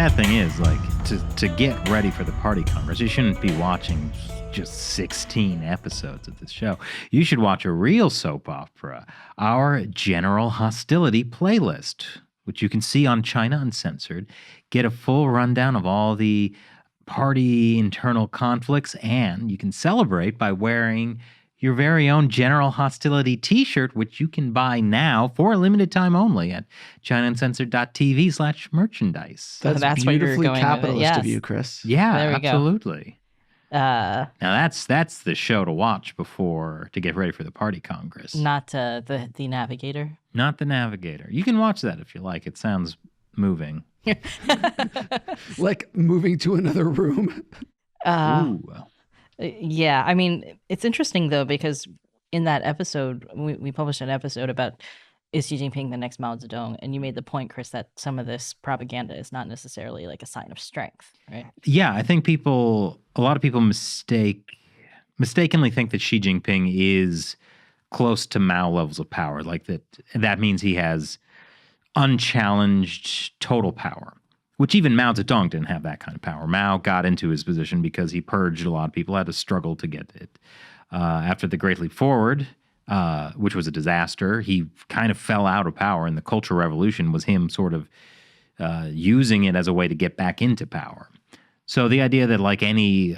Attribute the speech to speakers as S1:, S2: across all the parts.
S1: sad thing is, like, to get ready for the Party Congress, you shouldn't be watching just 16 episodes of this show. You should watch a real soap opera, our General Hostility playlist, which you can see on China Uncensored. Get a full rundown of all the party internal conflicts, and you can celebrate by wearing your very own General Hostility t-shirt, which you can buy now for a limited time only at ChinaUncensored.tv/merchandise.
S2: That's
S3: beautifully
S2: going
S3: capitalist
S2: with it.
S3: of you, Chris.
S1: Yeah,
S2: There we go.
S1: absolutely.
S2: Now,
S1: that's the show to watch to get ready for the Party Congress.
S2: not the Navigator.
S1: Not the Navigator. You can watch that if you like. It sounds moving.
S3: Like moving to another room.
S1: Ooh.
S2: Yeah, I mean, it's interesting though, because in that episode, we published an episode about is Xi Jinping the next Mao Zedong, and you made the point, Chris, that some of this propaganda is not necessarily like a sign of strength, right?
S1: Yeah, I think a lot of people mistakenly think that Xi Jinping is close to Mao levels of power, like that means he has unchallenged total power, which even Mao Zedong didn't have that kind of power. Mao got into his position because he purged a lot of people, had to struggle to get it. After the Great Leap Forward, which was a disaster, he kind of fell out of power, and the Cultural Revolution was him sort of using it as a way to get back into power. So the idea that like any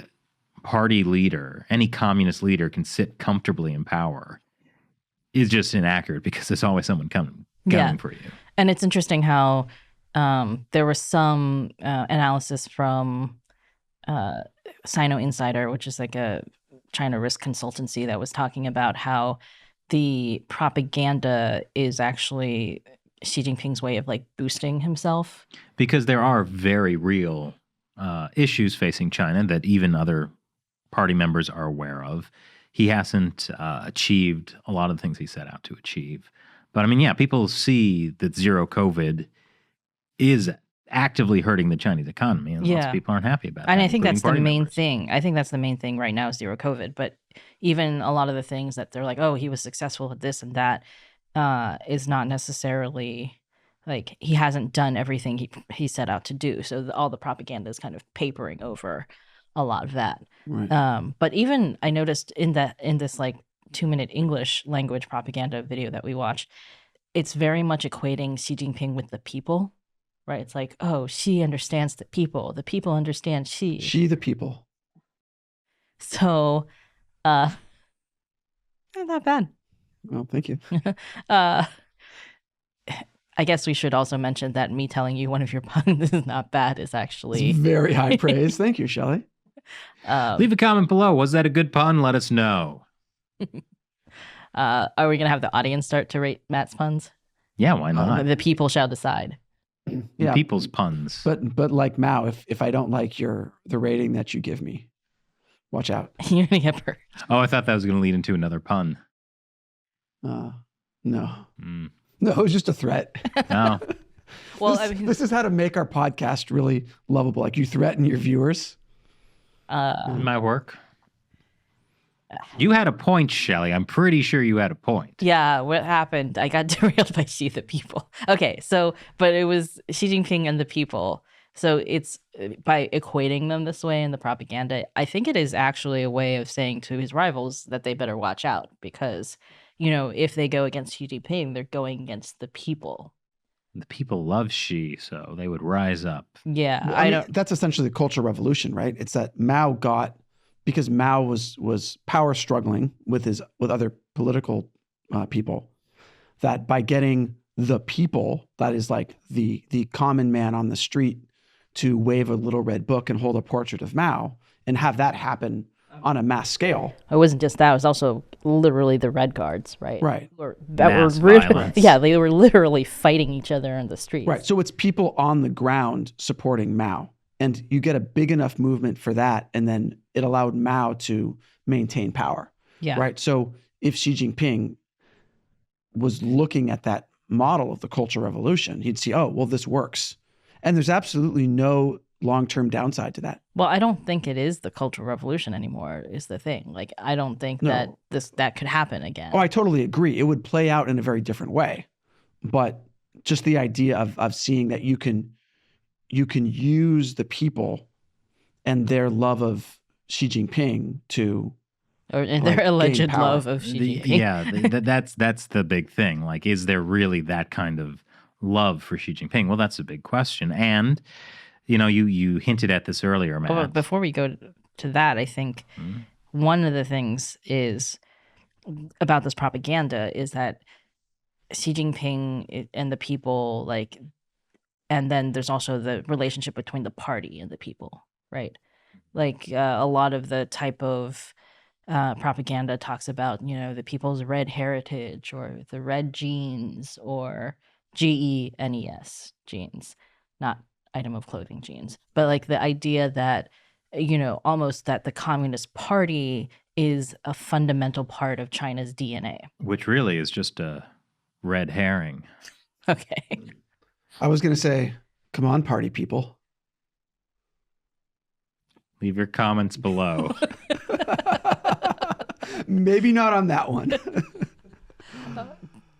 S1: party leader, any communist leader can sit comfortably in power is just inaccurate, because there's always someone coming for you.
S2: And it's interesting how there was some analysis from Sino Insider, which is like a China risk consultancy, that was talking about how the propaganda is actually Xi Jinping's way of like boosting himself.
S1: Because there are very real issues facing China that even other party members are aware of. He hasn't achieved a lot of the things he set out to achieve. But I mean, yeah, people see that zero COVID is actively hurting the Chinese economy, and lots of people aren't happy about that.
S2: And I think
S1: including
S2: that's the
S1: party
S2: main
S1: members.
S2: thing. I think that's the main thing right now is zero COVID. But even a lot of the things that they're like, oh, he was successful at this and that, is not necessarily like he hasn't done everything he set out to do. So all the propaganda is kind of papering over a lot of that.
S3: Right.
S2: But even I noticed in this like 2-minute English language propaganda video that we watched, it's very much equating Xi Jinping with the people. Right, it's like, oh, Xi understands the people understand Xi.
S3: She the people.
S2: So, not bad.
S3: Well, thank you.
S2: I guess we should also mention that me telling you one of your puns is not bad is actually
S3: It's very high praise. Thank you, Shelley.
S1: Leave a comment below. Was that a good pun? Let us know.
S2: Are we gonna have the audience start to rate Matt's puns?
S1: Yeah, why not?
S2: The people shall decide.
S3: Yeah.
S1: People's puns.
S3: But like Mao, if I don't like the rating that you give me, watch out.
S2: You're gonna get burned.
S1: Oh, I thought that was going to lead into another pun.
S3: No.
S1: Mm.
S3: No, it was just a threat.
S1: No.
S2: Well,
S3: this is how to make our podcast really lovable. Like you threaten your viewers.
S1: It might work. You had a point, Shelley. I'm pretty sure you had a point.
S2: Yeah, what happened? I got derailed by Xi the people. Okay, but it was Xi Jinping and the people. So it's by equating them this way in the propaganda, I think it is actually a way of saying to his rivals that they better watch out because, if they go against Xi Jinping, they're going against the people.
S1: The people love Xi, so they would rise up.
S2: Yeah,
S3: Well, that's essentially the Cultural Revolution, right? It's that Mao got, because Mao was power struggling with other political people, that by getting the people, that is like the common man on the street, to wave a little red book and hold a portrait of Mao and have that happen on a mass scale.
S2: It wasn't just that; it was also literally the Red Guards, right?
S3: Right.
S1: Mass violence.
S2: Yeah, they were literally fighting each other in the streets.
S3: Right. So it's people on the ground supporting Mao. And you get a big enough movement for that, and then it allowed Mao to maintain power.
S2: Yeah.
S3: Right. So if Xi Jinping was looking at that model of the Cultural Revolution, he'd see, oh, well, this works. And there's absolutely no long-term downside to that.
S2: Well, I don't think it is the Cultural Revolution anymore is the thing. Like, I don't think that could happen again.
S3: Oh, I totally agree. It would play out in a very different way. But just the idea of seeing that you can you can use the people and their love of Xi Jinping to
S2: Or in
S3: like,
S2: their alleged
S3: gain power.
S2: love of Xi Jinping.
S1: Yeah, that's the big thing. Like, is there really that kind of love for Xi Jinping? Well, that's a big question. And you hinted at this earlier, Matt.
S2: But before we go to that, I think one of the things is about this propaganda is that Xi Jinping and the people, like, and then there's also the relationship between the party and the people, right? Like a lot of the type of propaganda talks about, the people's red heritage or the red genes or GENES genes, not item of clothing genes, but like the idea that, almost that the Communist Party is a fundamental part of China's DNA.
S1: Which really is just a red herring.
S2: Okay.
S3: I was going to say, come on, party people.
S1: Leave your comments below.
S3: Maybe not on that one.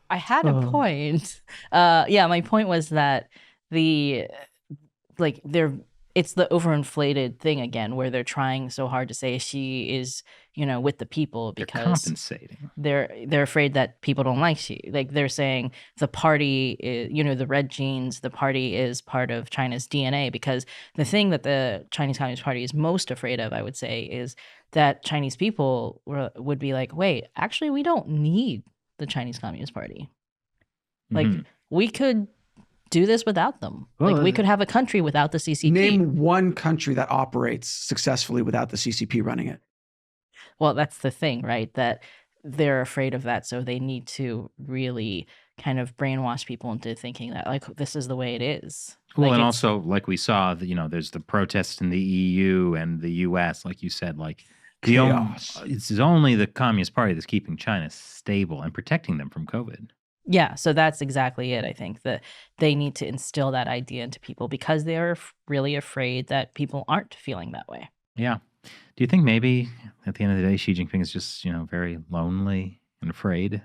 S2: I had a point. Yeah, my point was that it's the overinflated thing again, where they're trying so hard to say she is, with the people
S1: They're
S2: because
S1: compensating.
S2: they're afraid that people don't like she. Like they're saying the party is, the red genes, the party is part of China's DNA, because the thing that the Chinese Communist Party is most afraid of, I would say, is that Chinese people would be like, wait, actually, we don't need the Chinese Communist Party. Like we could do this without them.
S1: Well,
S2: like we could have a country without the CCP.
S3: Name one country that operates successfully without the CCP running it.
S2: Well, that's the thing, right? That they're afraid of that. So they need to really kind of brainwash people into thinking that like this is the way it is.
S1: Well,
S2: like
S1: and also like we saw, there's the protests in the EU and the US, like you said, like it's only the Communist Party that's keeping China stable and protecting them from COVID.
S2: Yeah, so that's exactly it. I think that they need to instill that idea into people because they are really afraid that people aren't feeling that way.
S1: Yeah. Do you think maybe at the end of the day, Xi Jinping is just, very lonely and afraid?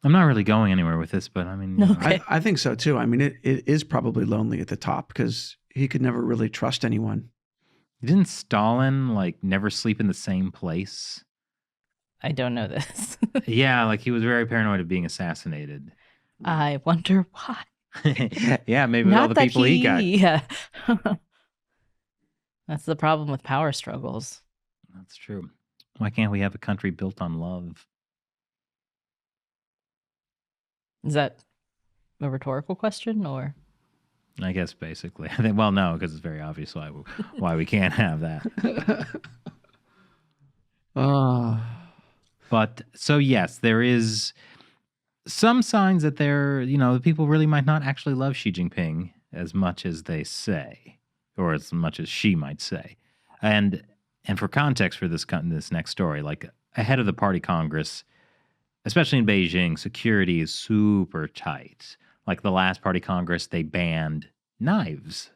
S1: I'm not really going anywhere with this, but I mean,
S2: Okay.
S3: I think so too. I mean, it is probably lonely at the top because he could never really trust anyone.
S1: Didn't Stalin never sleep in the same place?
S2: I don't know this.
S1: Yeah, like he was very paranoid of being assassinated.
S2: I wonder why.
S1: Yeah, maybe with all the people he got.
S2: Yeah. That's the problem with power struggles.
S1: That's true. Why can't we have a country built on love?
S2: Is that a rhetorical question or?
S1: I guess basically. Well, no, because it's very obvious why we can't have that. But so yes, there is some signs that the people really might not actually love Xi Jinping as much as they say, or as much as she might say. And for context for this next story, like ahead of the party congress, especially in Beijing, security is super tight. Like the last party congress, they banned knives.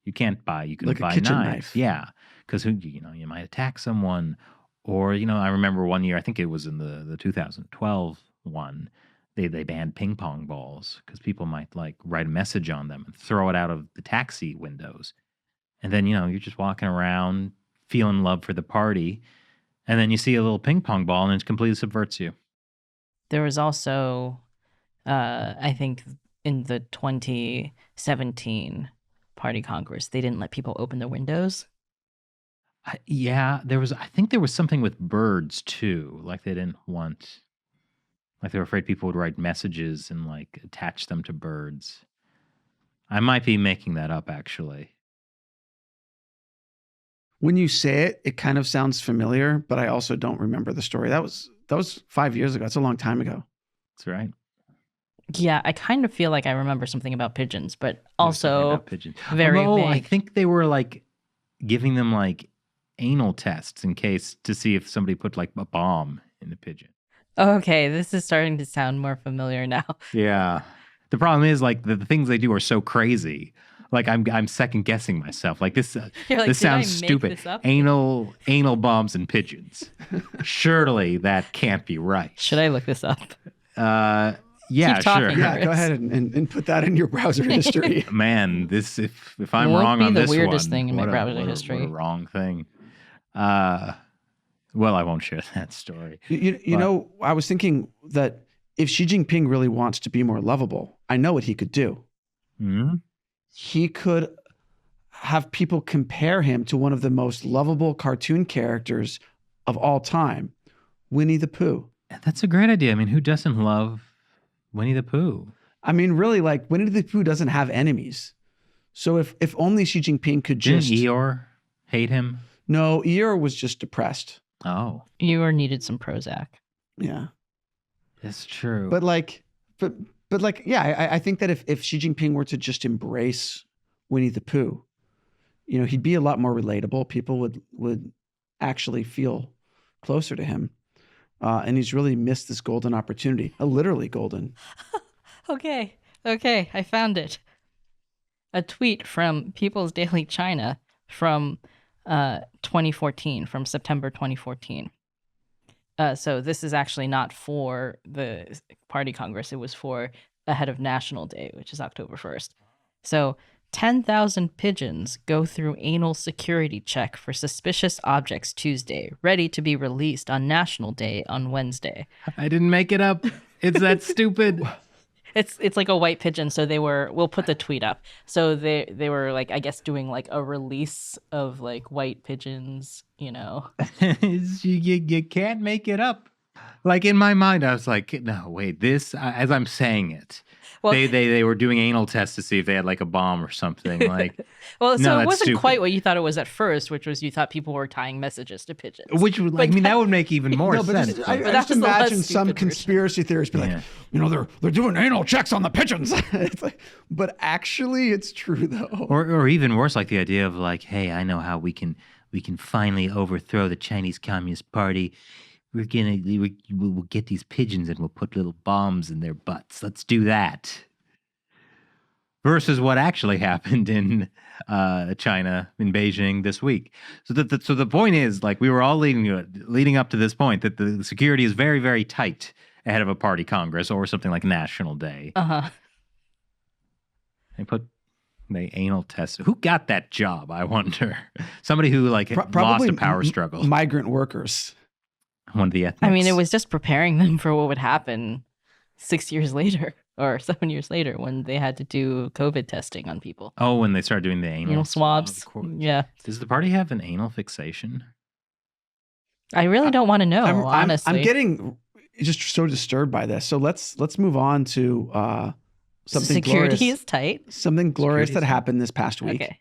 S1: You couldn't buy
S3: a kitchen
S1: knives.
S3: knife.
S1: Yeah, because you might attack someone. Or, I remember one year, I think it was in the 2012 one, they banned ping pong balls because people might write a message on them and throw it out of the taxi windows. And then, you're just walking around feeling love for the party. And then you see a little ping pong ball and it completely subverts you.
S2: There was also, I think in the 2017 party congress, they didn't let people open their windows.
S1: Yeah, I think there was something with birds too. Like they didn't want, they were afraid people would write messages and attach them to birds. I might be making that up actually.
S3: When you say it, it kind of sounds familiar, but I also don't remember the story. That was 5 years ago. That's a long time ago.
S1: That's right.
S2: Yeah, I kind of feel like I remember something about pigeons, but also
S1: pigeons.
S2: very
S1: Although,
S2: vague.
S1: I think they were giving them anal tests in case to see if somebody put a bomb in the pigeon.
S2: Okay, this is starting to sound more familiar now.
S1: Yeah. The problem is the things they do are so crazy. I'm second guessing myself. This this sounds stupid. Anal bombs and pigeons. Surely that can't be right.
S2: Should I look this up?
S1: Yeah,
S2: Keep talking,
S1: sure.
S3: Yeah,
S2: Harris.
S3: go ahead and put that in your browser history.
S1: Man, this if I'm
S2: Won't
S1: wrong
S2: be
S1: on
S2: the
S1: this
S2: weirdest
S1: one,
S2: thing in my
S1: what a-
S2: browser
S1: what a-
S2: history.
S1: What a wrong thing. Well, I won't share that story.
S3: You
S1: But-
S3: know, I was thinking that if Xi Jinping really wants to be more lovable, I know what he could do.
S1: Hmm?
S3: He could have people compare him to one of the most lovable cartoon characters of all time, Winnie the Pooh.
S1: That's a great idea. I mean, who doesn't love Winnie the Pooh?
S3: I mean, really, like Winnie the Pooh doesn't have enemies. So if only Xi Jinping could
S1: Didn't
S3: just
S1: Eeyore hate him?
S3: No, Eeyore was just depressed.
S1: Oh,
S2: You needed some Prozac.
S3: Yeah.
S1: that's true.
S3: But like yeah, I think that if Xi Jinping were to just embrace Winnie the Pooh, you know, he'd be a lot more relatable. People would actually feel closer to him. And he's really missed this golden opportunity, literally golden.
S2: Okay, I found it. A tweet from People's Daily China from 2014, from September 2014. So this is actually not for the party congress. It was for ahead of National Day, which is October 1st. So 10,000 pigeons go through anal security check for suspicious objects Tuesday, ready to be released on National Day on Wednesday.
S1: I didn't make it up. It's that stupid.
S2: It's like a white pigeon, so we'll put the tweet up. So they were like, I guess, doing like a release of like white pigeons, you know.
S1: you can't make it up. Like in my mind, I was like, no, wait, this, as I'm saying it,
S2: Well,
S1: they were doing anal tests to see if they had like a bomb or something. Like,
S2: well, so
S1: No,
S2: it
S1: that's
S2: wasn't
S1: stupid.
S2: quite what you thought it was at first, which was you thought people were tying messages to pigeons.
S1: which would, I mean, that would make even more
S3: No, but
S1: sense.
S3: just, I
S2: But
S3: just
S2: that was the less
S3: imagine some
S2: stupid version.
S3: conspiracy theorists be like,
S1: Yeah.
S3: you know, they're doing anal checks on the pigeons. It's like, but actually, it's true though.
S1: Or even worse, like the idea of like, hey, I know how we can finally overthrow the Chinese Communist Party. We'll get these pigeons and we'll put little bombs in their butts. Let's do that. Versus what actually happened in China, in Beijing this week. So the point is, like, we were all leading up to this point that the security is very, very tight ahead of a party congress or something like National Day.
S2: Uh-huh.
S1: They anal test. Who got that job? I wonder. Somebody who like lost
S3: Probably
S1: a power struggle.
S3: Migrant workers.
S1: One of the ethnics.
S2: I mean, it was just preparing them for what would happen 6 years later or 7 years later when they had to do COVID testing on people.
S1: Oh, when they started doing the anal
S2: Anal swabs.
S1: Of course.
S2: Yeah.
S1: Does the party have an anal fixation?
S2: I really don't want to know, honestly.
S3: I'm getting just so disturbed by this. So let's move on to something
S2: Security
S3: glorious.
S2: is tight.
S3: Something glorious that
S1: Security's-
S3: happened this past week.
S2: Okay.